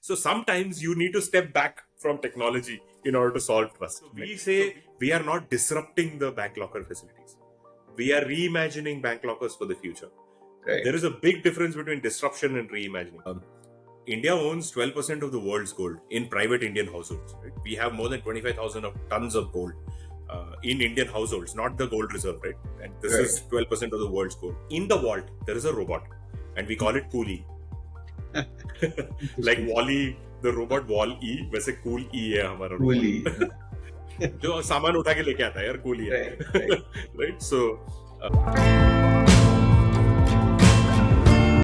So sometimes you need to step back from technology in order to solve trust. We say we are not disrupting the bank locker facilities. We are reimagining bank lockers for the future. Right. There is a big difference between disruption and reimagining. India owns 12% of the world's gold in private Indian households. Right? We have more than 25,000 tons of gold in Indian households, not the gold reserve, right? And this Right. is 12% of the world's gold. In the vault, there is a robot, and we call it Coolie. Like Wall-E, the robot Wall-E, वैसे Cool E है हमारा Fully. robot. जो सामान उठा के लेके आता है यार, Coolie है. Right? So.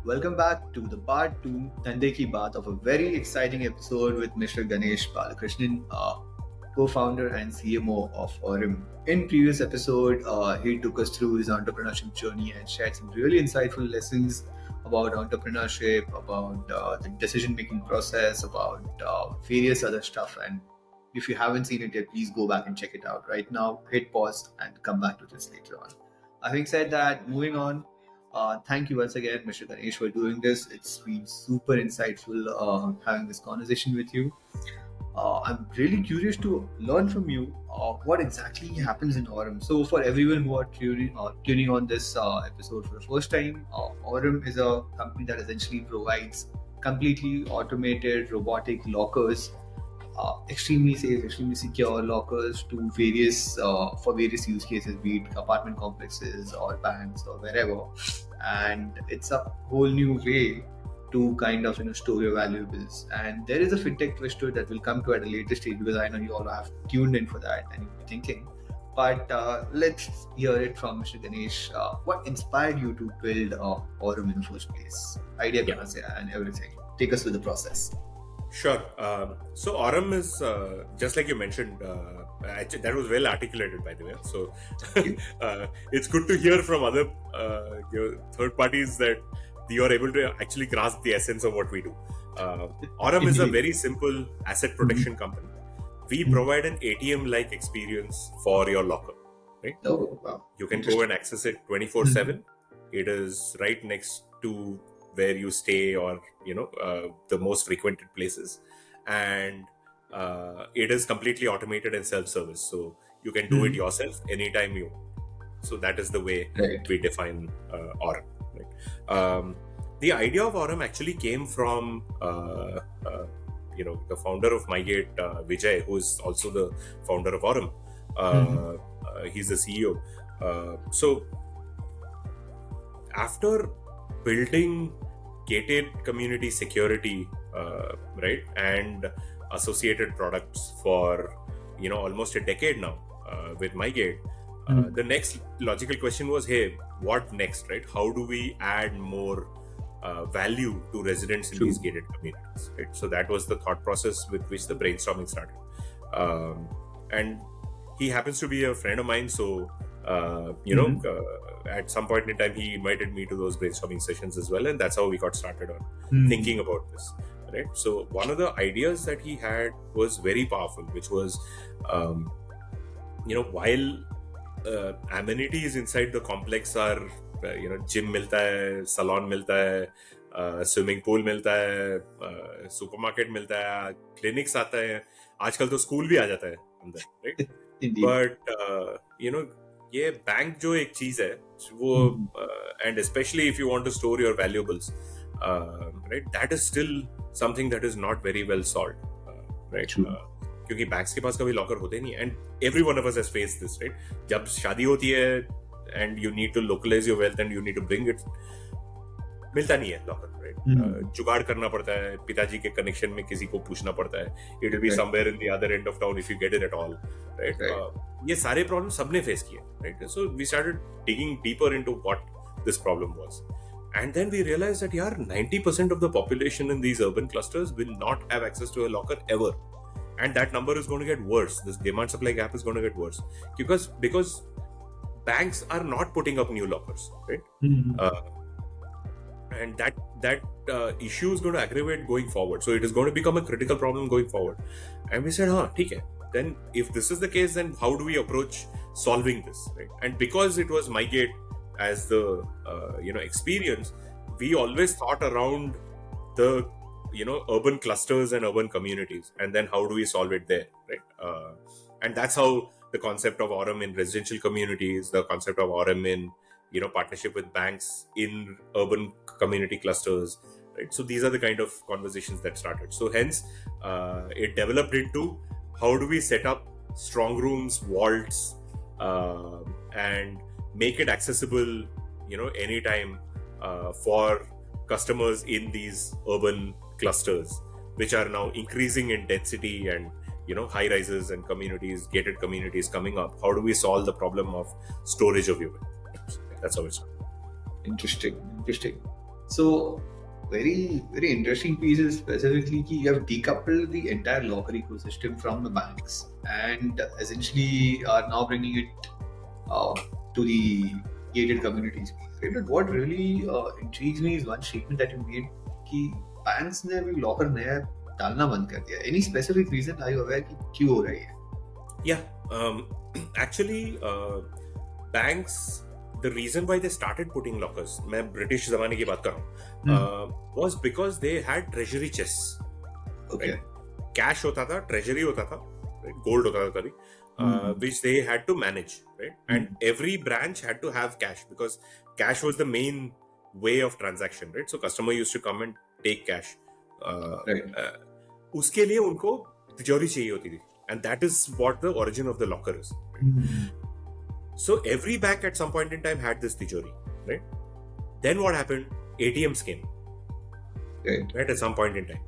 Welcome back to the part 2 Dhande Ki Baat of a very exciting episode with Mr. Ganesh Balakrishnan, co-founder and CMO of Aurum. In previous episode, he took us through his entrepreneurship journey and shared some really insightful lessons about entrepreneurship, about the decision-making process, about various other stuff. And if you haven't seen it yet, please go back and check it out. Right now, hit pause and come back to this later on. Having said that, moving on. Thank you once again, Mr. Ganesh, for doing this. It's been super insightful having this conversation with you. I'm really curious to learn from you what exactly happens in Aurum. So, for everyone who are tuning on this episode for the first time, Aurum is a company that essentially provides completely automated robotic lockers, extremely safe, extremely secure lockers to various for various use cases, be it apartment complexes or banks or wherever. And it's a whole new way to kind of store your valuables. And there is a fintech twist to it that will come to at a later stage, because I know you all have tuned in for that and you'll be thinking. But let's hear it from Mr. Ganesh. What inspired you to build Aurum in the first place? Idea and everything. Take us through the process. Sure. So Aurum is just like you mentioned. That was well articulated, by the way. So it's good to hear from other third parties that you are able to actually grasp the essence of what we do. Aurum is a very simple asset protection company. We provide an ATM-like experience for your locker. Right? Oh, wow. You can go and access it 24/7. It is right next to where you stay, or the most frequented places, and it is completely automated and self-service, so you can do it yourself anytime you want. So that is the way we define Aurum. Right? The idea of Aurum actually came from the founder of MyGate, Vijay, who is also the founder of Aurum. He's the CEO. So after building gated community security, right, and associated products for almost a decade now with MyGate, the next logical question was, hey, what next, right? How do we add more value to residents in these gated communities, right? So that was the thought process with which the brainstorming started. And he happens to be a friend of mine, so at some point in time he invited me to those brainstorming sessions as well, and that's how we got started on thinking about this, right? So one of the ideas that he had was very powerful, which was while amenities inside the complex are gym milta hai, salon milta hai, swimming pool milta hai, supermarket milta hai, clinics aata hai, आजकल तो school भी आ जाता है अंदर, right? But ये bank जो एक चीज है वो, and especially if you want to store your valuables, right, that is still something that is not very well solved, right? क्योंकि बैंक्स के पास कभी लॉकर होते नहीं, and every one of us has faced this, right? जब शादी होती है and you need to localize your wealth and you need to bring it, मिलता नहीं है लॉकर, राइट? जुगाड़ करना पड़ता है, पिताजी के कनेक्शन में किसी को पूछना पड़ता है, it will be somewhere in the other end of town if you get it at all, right? ये सारे प्रॉब्लम सबने फेस किए, right? So we started digging deeper into what this problem was, and then we realized that 90% of the population in these urban clusters will not have access to a locker ever, and that number is going to get worse. This demand supply gap is going to get worse because banks are not putting up new lockers, right? And that issue is going to aggravate going forward, so it is going to become a critical problem going forward. And we said, ठीक है, then if this is the case, then how do we approach solving this, right? And because it was MyGate as the experience, we always thought around the urban clusters and urban communities, and then how do we solve it there, right? And that's how the concept of Aurum in residential communities, the concept of Aurum in partnership with banks in urban community clusters, right? So these are the kind of conversations that started. So hence it developed into how do we set up strong rooms, vaults, and make it accessible anytime for customers in these urban clusters, which are now increasing in density, and high rises and communities, gated communities coming up. How do we solve the problem of storage of human? That's how it's. Interesting. So, very interesting piece is specifically that you have decoupled the entire locker ecosystem from the banks, and essentially are now bringing it to the gated communities. But what really intrigues me is one statement that you made कि banks ने भी locker नया डालना बंद कर दिया. Any specific reason are you aware कि क्यों हो रही है? Yeah, actually, banks, the reason why they started putting lockers, मैं ब्रिटिश जमाने की बात कर रहा हूँ, was because they had treasury chests. Okay. Right? Cash होता था, treasury होता था, right? Gold होता था कभी, which they had to manage, right? And every branch had to have cash because cash was the main way of transaction, right? So customer used to come and take cash. Right. उसके लिए उनको तिजोरी चाहिए होती थी, and that is what the origin of the locker is. Right? So every bank at some point in time had this tijori, right? Then what happened? ATMs came, right? At some point in time,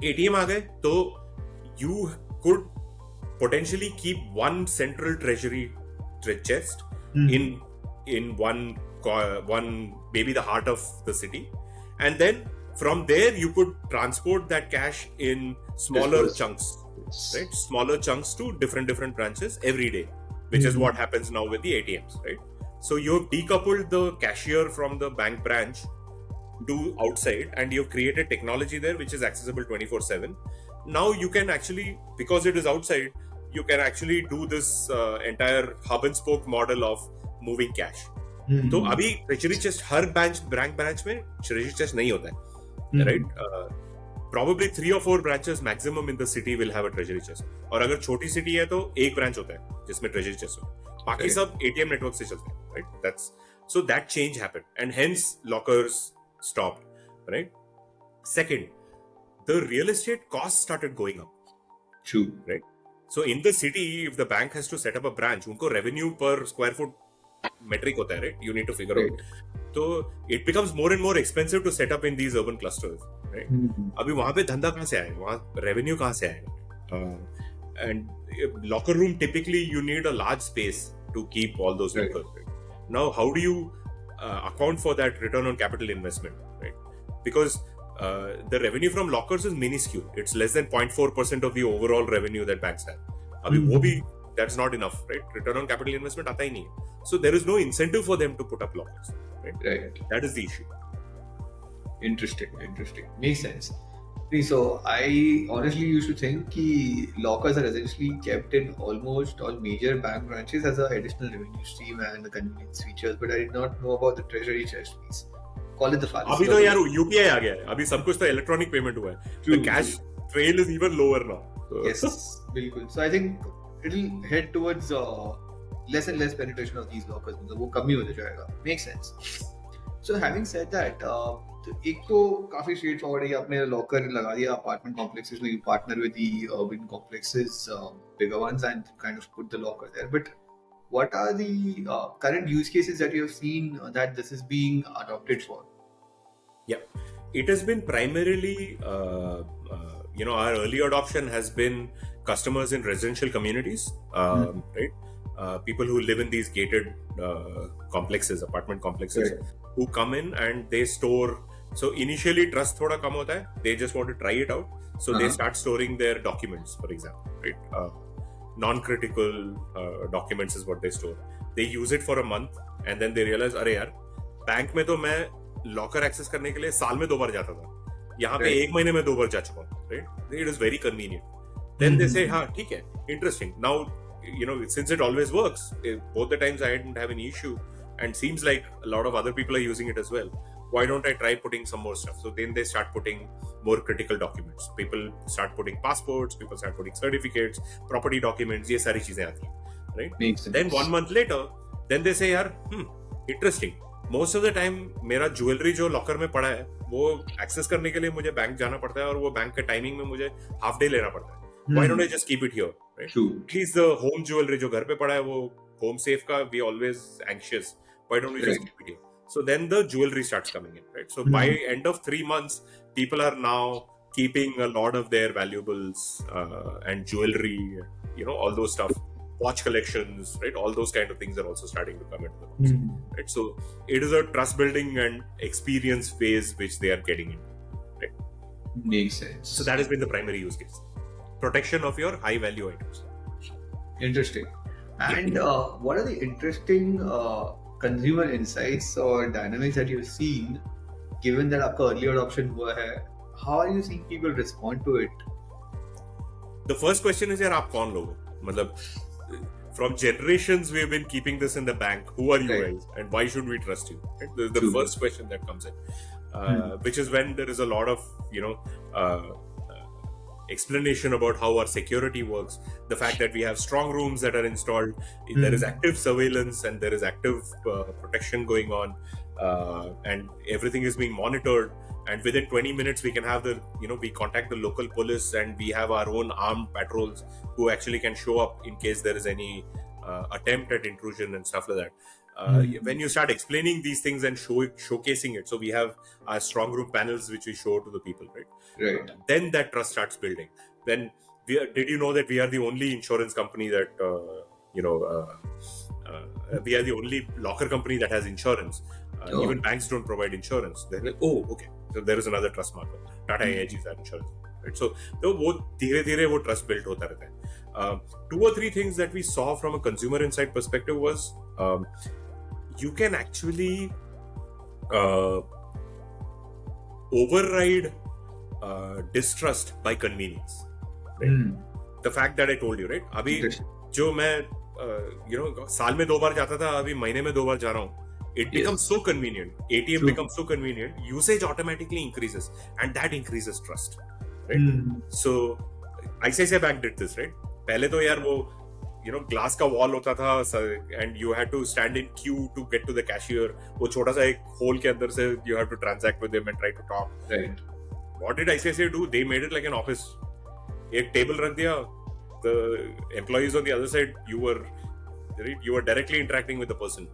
ATM आ गए, तो you could potentially keep one central treasury chest in one maybe the heart of the city, and then from there you could transport that cash in smaller chunks, right? Smaller chunks to different branches every day, which is what happens now with the ATMs, right? So you've decoupled the cashier from the bank branch to outside, and you've created technology there which is accessible 24/7. Now you can actually, because it is outside, you can actually do this entire hub and spoke model of moving cash. तो अभी treasury chest हर bank branch में treasury chest नहीं होता है, right? Probably 3 or 4 branches maximum in the city will have a treasury chest. और अगर छोटी city है तो एक branch होता है जिसमें treasury chest होता है. बाकी सब ATM network से चलते हैं, right? So that change happened, and hence lockers stopped, right? Second, the real estate costs started going up. True. Right? So in the city, if the bank has to set up a branch, उनको revenue per square foot metric होता है, right? You need to figure out. So it becomes more and more expensive to set up in these urban clusters, right? अभी वहाँ पे धंधा कहाँ से आएगा? वहाँ revenue कहाँ से आएगा? And locker room, typically you need a large space to keep all those lockers. Right? Now, how do you account for that return on capital investment, right? Because the revenue from lockers is minuscule. It's less than 0.4% of the overall revenue that banks have. अभी वो भी, that's not enough, right? Return on capital investment आता ही नहीं है. So there is no incentive for them to put up lockers, right? That is the issue. Interesting. Makes sense. So I honestly used to think that lockers are essentially kept in almost all major bank branches as an additional revenue stream and the convenience features, but I did not know about the treasury chest piece. Call it the fallacy. अभी तो यार UPI आ गया है. अभी सब कुछ तो electronic payment हुआ है. The cash trail is even lower now. Yes, बिल्कुल. So I think it'll head towards less and less penetration of these lockers. मतलब वो कम ही होता जाएगा. Makes sense. So having said that, एक तो काफी स्ट्रेट फॉरवर्ड है कि आपने लॉकर लगा दिया अपार्टमेंट कॉम्प्लेक्सेस में, you partner with the urban complexes, bigger ones, and kind of put the locker there. But what are the current use cases that you have seen that this is being adopted for? Yeah, it has been primarily, our early adoption has been customers in residential communities, right? People who live in these gated complexes, apartment complexes, right, who come in and they store. So initially trust thoda kam hota hai, they just want to try it out, so they start storing their documents, for example, right? Non-critical documents is what they store. They use it for a month and then they realize, अरे यार bank में तो मैं locker access करने के लिए साल में 2 बार जाता था, यहाँ पे 1 महीने में 2 बार जा चुका हूँ, right? It is very convenient. Then they say, हाँ ठीक है, interesting. Now, since it always works, both the times I didn't have any issue, and seems like a lot of other people are using it as well. why don't I try putting some more stuff? So then they start putting more critical documents. People start putting passports, people start putting certificates, property documents, ये सारी चीजें आती हैं, right? Makes sense. Then 1 month later, then they say, यार, interesting. Most of the time मेरा jewellery जो locker में पड़ा है वो एक्सेस करने के लिए मुझे बैंक जाना पड़ता है और वो बैंक के टाइमिंग में मुझे हाफ डे लेना पड़ता है. Why don't I just keep it here? Right? True. At least the home jewelry जो घर पे पड़ा है वो home safe का we always anxious. Why don't we just keep it here? So then the jewelry starts coming in, right? So by end of 3 months, people are now keeping a lot of their valuables and jewelry, all those stuff. Watch collections, right? All those kind of things are also starting to come into the box, right? So it is a trust building and experience phase which they are getting into, right? Makes sense. So that has been the primary use case. Protection of your high value items. Interesting. And what are the interesting consumer insights or dynamics that you've seen, given that आपका early adoption हुआ है? How are you seeing people respond to it? The first question is, यार आप कौन लोग हो? मतलब from generations we have been keeping this in the bank. Who are you guys, and why should we trust you? Right? The first question that comes in, which is when there is a lot of explanation about how our security works, the fact that we have strong rooms that are installed, there is active surveillance and there is active protection going on, and everything is being monitored, and within 20 minutes we can have we contact the local police and we have our own armed patrols who actually can show up in case there is any attempt at intrusion and stuff like that. When you start explaining these things and showcasing it, so we have our strong room panels which we show to the people, right? Right. Then that trust starts building. Then did you know that we are the only insurance company that we are the only locker company that has insurance. Even banks don't provide insurance. They're like, oh, okay. So there is another trust marker. Tata AIG is our insurance, right? So वो धीरे-धीरे वो trust built होता रहता है. 2 or 3 things that we saw from a consumer insight perspective was you can actually override distrust by convenience. Right? The fact that I told you, right? अभी जो मैं साल में 2 बार जाता था, अभी महीने में 2 बार जा रहा हूँ. It becomes so convenient. ATM becomes so convenient. Usage automatically increases, and that increases trust. Right? So ICICI Bank did this, right? पहले तो यार वो ग्लास का वॉल होता था and you had to stand in queue to get to the cashier. वो छोटा सा एक होल के अंदर से you have to transact with them and try to talk. Right. What did ICICI do? They made it like an office. एक table रख दिया. The employees on the other side, you were directly interacting with the person.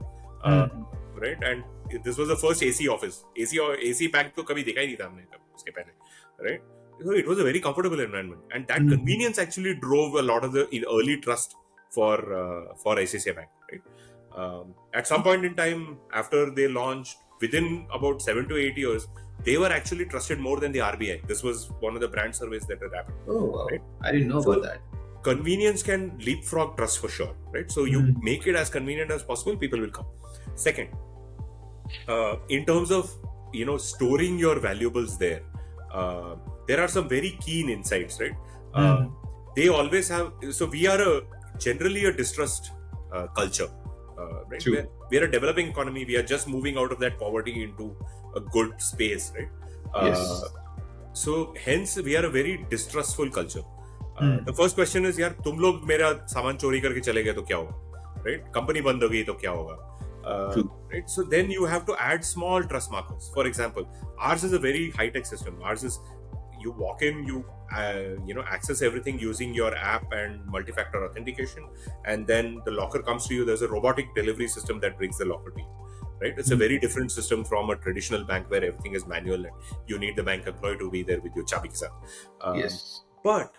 Right? And this was the first AC office. AC bank तो कभी देखा ही नहीं था हमने उसके पहले. Right? So it was a very comfortable environment, and that convenience actually drove a lot of the early trust for ICICI Bank. Right? At some point in time, after they launched, within about 7 to 8 years, they were actually trusted more than the RBI. This was one of the brand surveys that had happened. Oh, wow. Right? I didn't know about that. Convenience can leapfrog trust for sure, right? So you make it as convenient as possible, people will come. Second, in terms of storing your valuables there are some very keen insights, right? They always have. So we are generally a distrust culture, right? We are a developing economy. We are just moving out of that poverty into a good space, right? Yes. So hence we are a very distrustful culture. The first question is, यार तुम लोग मेरा सामान चोरी करके चले गए तो क्या होगा, right? कंपनी बंद हो गई तो क्या होगा, right? So then you have to add small trust markers. For example, ours is a very high-tech system. Ours is you walk in, you access everything using your app and multi-factor authentication, and then the locker comes to you. There's a robotic delivery system that brings the locker to you. Right? It's a very different system from a traditional bank where everything is manual and you need the bank employee to be there with your chabi ke saath. Yes. But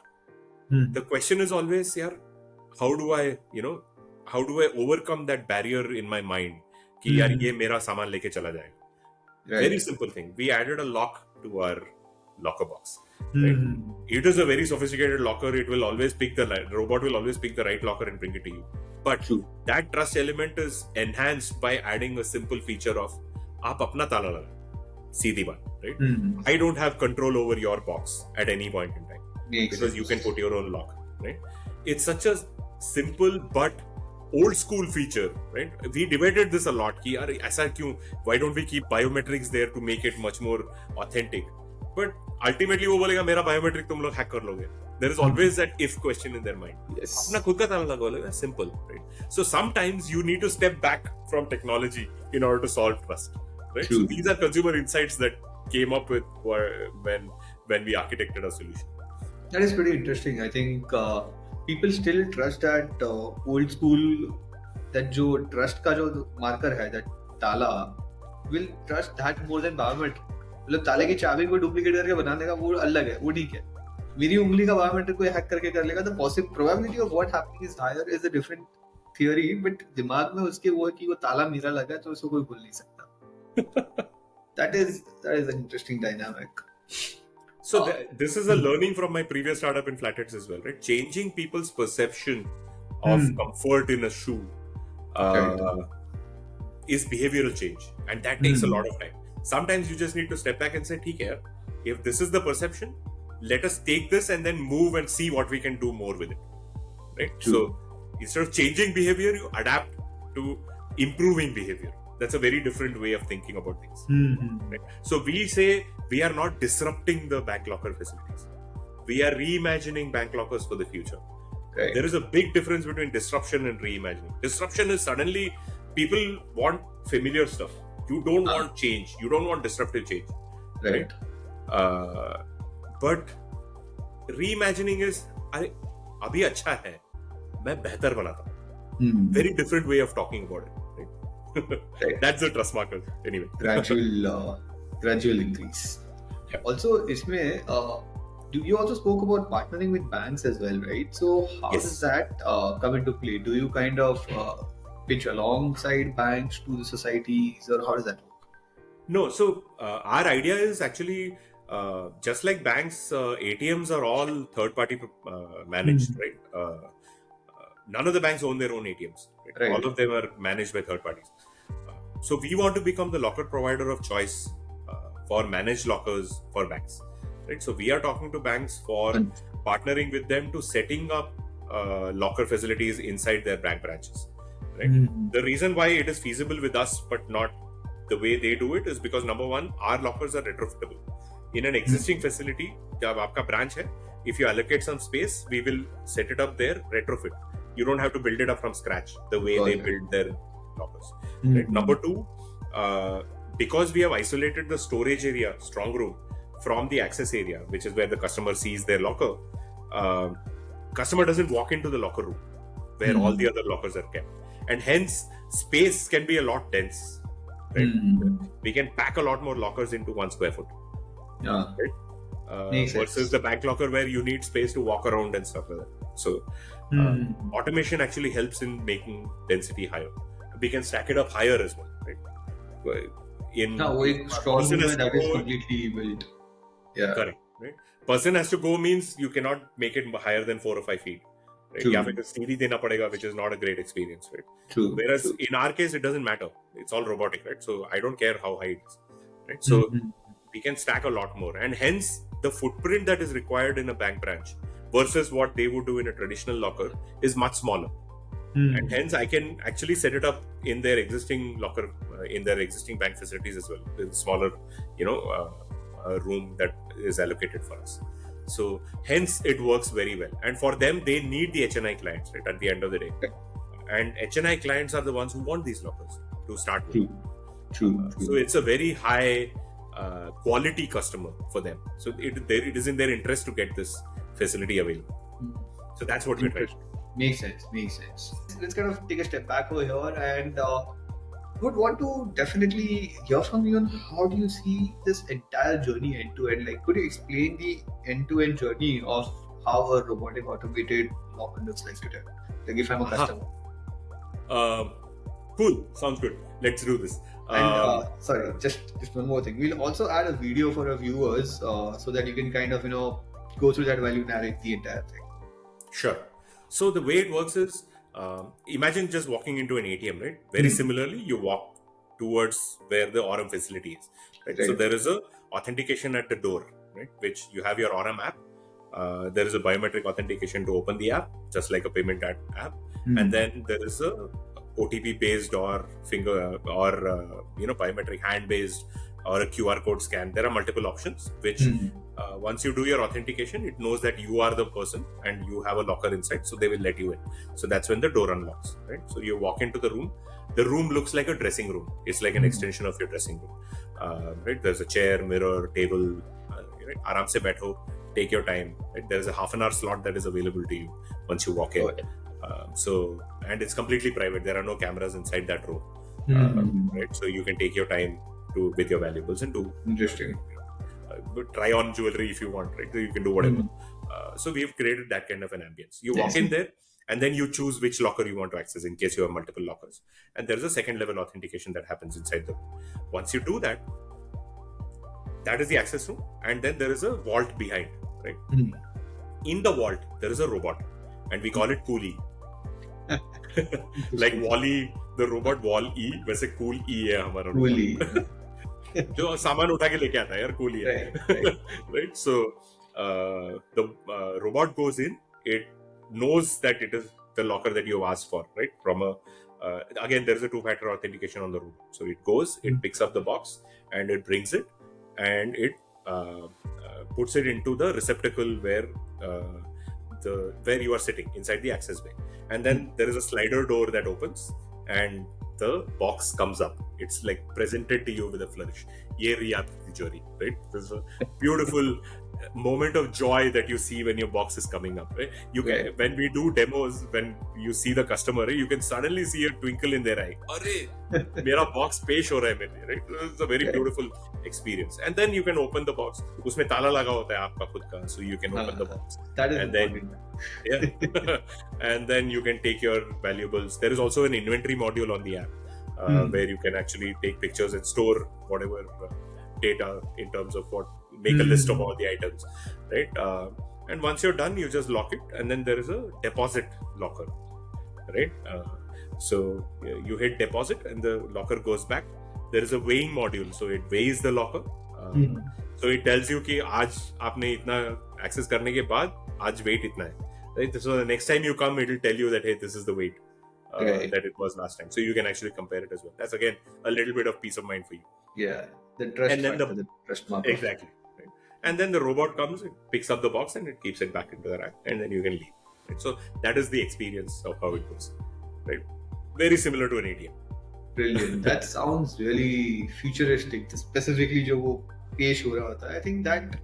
the question is always, yaar, how do I overcome that barrier in my mind कि यार ये मेरा सामान लेके चला जाएगा? Right. Very simple thing. We added a lock to our locker box. Right? It is a very sophisticated locker. It will always pick the robot will always pick the right locker and bring it to you. But that trust element is enhanced by adding a simple feature of आप अपना ताला लगा, सीधी बात, right? I don't have control over your box at any point in time because you can put your own lock, right? It's such a simple but old school feature, right? We debated this a lot. Ki, "Arey, aisa kyun? Why don't we keep biometrics there to make it much more authentic?" But ultimately, वो बोलेगा मेरा biometric तुम लोग hack कर लोगे. There is always that if question in their mind. Yes. अपना खुद का ताला लगा लोगे. Simple, right? So sometimes you need to step back from technology in order to solve trust, right? True. So these are consumer insights that came up with when we architected a solution. That is pretty interesting. I think people still trust that old school, that जो trust का जो marker है, that ताला, will trust that more than biometric. मतलब ताले की चाबी को डुप्लीकेट करके बनाने का वो अलग है, वो ठीक है. मेरी उंगली का बायोमेट्रिक कोई हैक करके कर लेगा, the probability of what happening is higher is a different theory, but दिमाग में उसके वो है कि वो ताला मेरा लगा है तो उसको कोई भूल नहीं सकता. That is an interesting dynamic. So this is a learning from my previous startup in Flatheads as well, right? Changing people's perception of comfort in a shoe is behavioral change, and that takes a lot of time. Sometimes you just need to step back and say, "ठीक है, if this is the perception, let us take this and then move and see what we can do more with it." Right? True. So instead of changing behavior, you adapt to improving behavior. That's a very different way of thinking about things. Right? So we say we are not disrupting the bank locker facilities. We are reimagining bank lockers for the future. Right. There is a big difference between disruption and reimagining. Disruption is suddenly people want familiar stuff. You don't want change. You don't want disruptive change. Right. But reimagining is अरे अभी अच्छा है, मैं बेहतर बनाता हूँ. Very different way of talking about it. Right? That's the trust marker. Anyway. Gradual increase. Yeah. Also, इसमें you also spoke about partnering with banks as well, right? So how Yes. does that come into play? Do you kind of pitch alongside banks to the societies, or how does that work? No, so our idea is actually just like banks, ATMs are all third-party managed, right? None of the banks own their own ATMs. Right? All of them are managed by third parties. So we want to become the locker provider of choice for managed lockers for banks. Right? So we are talking to banks for partnering with them to setting up locker facilities inside their bank branches. Right? The reason why it is feasible with us but not the way they do it is because number one, our lockers are retrofittable. In an existing facility, जब आपका branch है, if you allocate some space, we will set it up there, retrofit. You don't have to build it up from scratch the way they build their lockers. Right? Number two, because we have isolated the storage area, strong room, from the access area, which is where the customer sees their locker, customer doesn't walk into the locker room where all the other lockers are kept. And hence, space can be a lot dense. Right? We can pack a lot more lockers into 1 square foot. Yeah. Right? Versus the bank locker where you need space to walk around and stuff like that. So, automation actually helps in making density higher. We can stack it up higher as well. Right? वो एक strong room that is completely built. Yeah. Correct. Right? Person has to go means you cannot make it higher than 4 or 5 feet. Right? या फिर सीढ़ी देना पड़ेगा, which is not a great experience, right? True. Whereas in our case, it doesn't matter. It's all robotic, right? So I don't care how high it is, right? So we can stack a lot more, and hence the footprint that is required in a bank branch versus what they would do in a traditional locker is much smaller. And hence I can actually set it up in their existing locker, in their existing bank facilities as well, with smaller, room that is allocated for us. So hence it works very well. And for them, they need the HNI clients, right, at the end of the day. And HNI clients are the ones who want these lockers to start with. True. So it's a very high quality customer for them. So it is in their interest to get this facility available. So that's what we're trying to do. Makes sense. Let's kind of take a step back over here, and would want to definitely hear from you on how do you see this entire journey end to end. Like, could you explain the end to end journey of how a robotic automated locker looks like today? Like, if I'm a customer. Cool. Sounds good. Let's do this. And sorry, just one more thing. We'll also add a video for our viewers so that you can kind of go through that while you narrate the entire thing. Sure. So the way it works is, imagine just walking into an ATM, right? Very similarly, you walk towards where the Aurum facility is. Right? So there is a authentication at the door, right? Which you have your Aurum app. There is a biometric authentication to open the app, just like a payment app, and then there is a OTP based or finger or biometric hand based or a QR code scan. There are multiple options which once you do your authentication, it knows that you are the person and you have a locker inside, so they will let you in. So that's when the door unlocks, right? So you walk into the room. The room looks like a dressing room. It's like an extension of your dressing room, right? There's a chair, mirror, table. Right? Aram se baitho, take your time. Right? There's a half an hour slot that is available to you once you walk in. And it's completely private. There are no cameras inside that room, right? So you can take your time with your valuables and do interesting. Try on jewelry if you want, right? So you can do whatever. So we've created that kind of an ambience. You walk in there and then you choose which locker you want to access in case you have multiple lockers. And there's a second level authentication that happens inside the room. Once you do that, that is the access room. And then there is a vault behind, right? In the vault, there is a robot and we call it Coolie. Like Wall-E, the robot Wall-E, वैसे Cool E है हमारा Coolie. जो सामान उठा के लेके आता है यार Coolie है. Right? So the robot goes in, it knows that it is the locker that you have asked for, right? From again, there is a two-factor authentication on the room. So it goes, it picks up the box and it brings it and it puts it into the receptacle where you are sitting inside the access bay. And then there is a slider door that opens and the box comes up. It's like presented to you with a flourish. Ye Riyadh Tijori, right? There's a beautiful moment of joy that you see when your box is coming up, right? When we do demos, when you see the customer, you can suddenly see a twinkle in their eye. Arey, mera box pesh ho raha hai mere, right? It's a very beautiful experience. And then you can open the box. Usme tala laga hota hai aapka khud ka, so you can open the box. That is and then, and then you can take your valuables. There is also an inventory module on the app where you can actually take pictures and store whatever data in terms of make a list of all the items, right? And once you're done, you just lock it, and then there is a deposit locker, right? So you hit deposit and the locker goes back. There is a weighing module, so it weighs the locker. So it tells you कि आज आपने इतना access करने के बाद आज weight इतना है, right? So the next time you come, it will tell you that hey, this is the weight that it was last time. So you can actually compare it as well. That's again a little bit of peace of mind for you. Yeah, the trust and then factor, the trust marker. Exactly. Right? And then the robot comes, it picks up the box and it keeps it back into the rack, and then you can leave. Right? So that is the experience of how it goes. Right? Very similar to an ATM. Brilliant. That sounds really futuristic. Specifically, जो वो पेश हो रहा होता है. I think that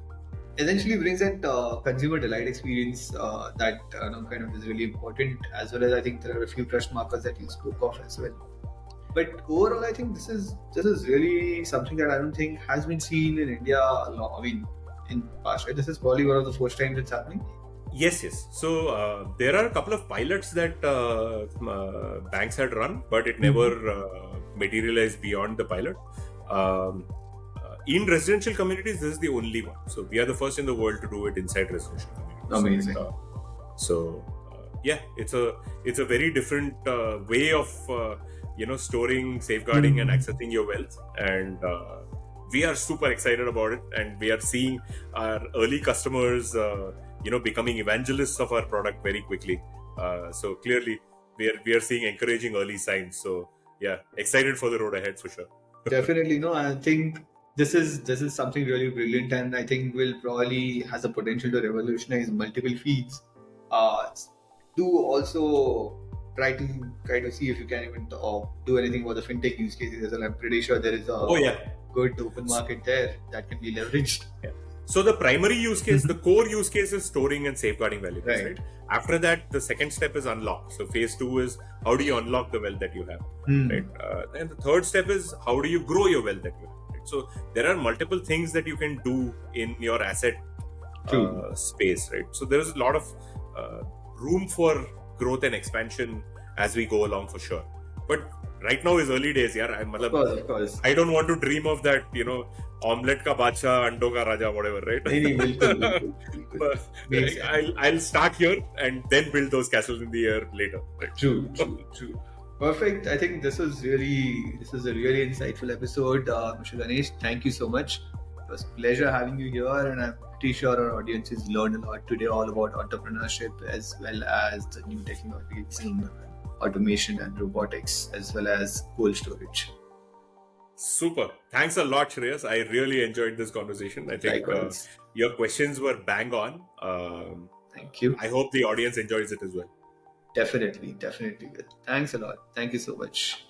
essentially brings that consumer delight experience that kind of is really important, as well as I think there are a few trust markers that you spoke of as well. But overall, I think this is really something that I don't think has been seen in India a lot. I mean, in past, right? This is probably one of the first times it's happening. Yes. So there are a couple of pilots that banks had run, but it never materialized beyond the pilot. In residential communities, this is the only one. So we are the first in the world to do it inside residential communities. Amazing. Yeah, it's a very different way of storing, safeguarding, and accessing your wealth. And we are super excited about it. And we are seeing our early customers, becoming evangelists of our product very quickly. So clearly, we are seeing encouraging early signs. So yeah, excited for the road ahead for sure. Definitely, no. I think this is something really brilliant, and I think will probably has the potential to revolutionize multiple fields. Do also try to see if you can even do anything about the fintech use cases as well. I'm pretty sure there is a good open market there that can be leveraged. Yeah. So the primary use case, the core use case is storing and safeguarding valuables, right? After that, the second step is unlock. So phase 2 is how do you unlock the wealth that you have, right? And the third step is how do you grow your wealth that you have, right? So there are multiple things that you can do in your asset space, right? So there is a lot of room for growth and expansion as we go along for sure. But right now is early days, yeah. Of course. I don't want to dream of that, omelette ka badshah, ando ka raja, whatever, right? Bilkul. I'll start here and then build those castles in the air later. Right? True. Perfect. I think this is a really insightful episode. Mr. Ganesh, thank you so much. It was a pleasure having you here, and I'm pretty sure our audiences learned a lot today all about entrepreneurship as well as the new technologies in automation and robotics as well as cold storage. Super. Thanks a lot, Shreyas. I really enjoyed this conversation. I think Likewise. your questions were bang on. Thank you. I hope the audience enjoys it as well. Definitely. Thanks a lot. Thank you so much.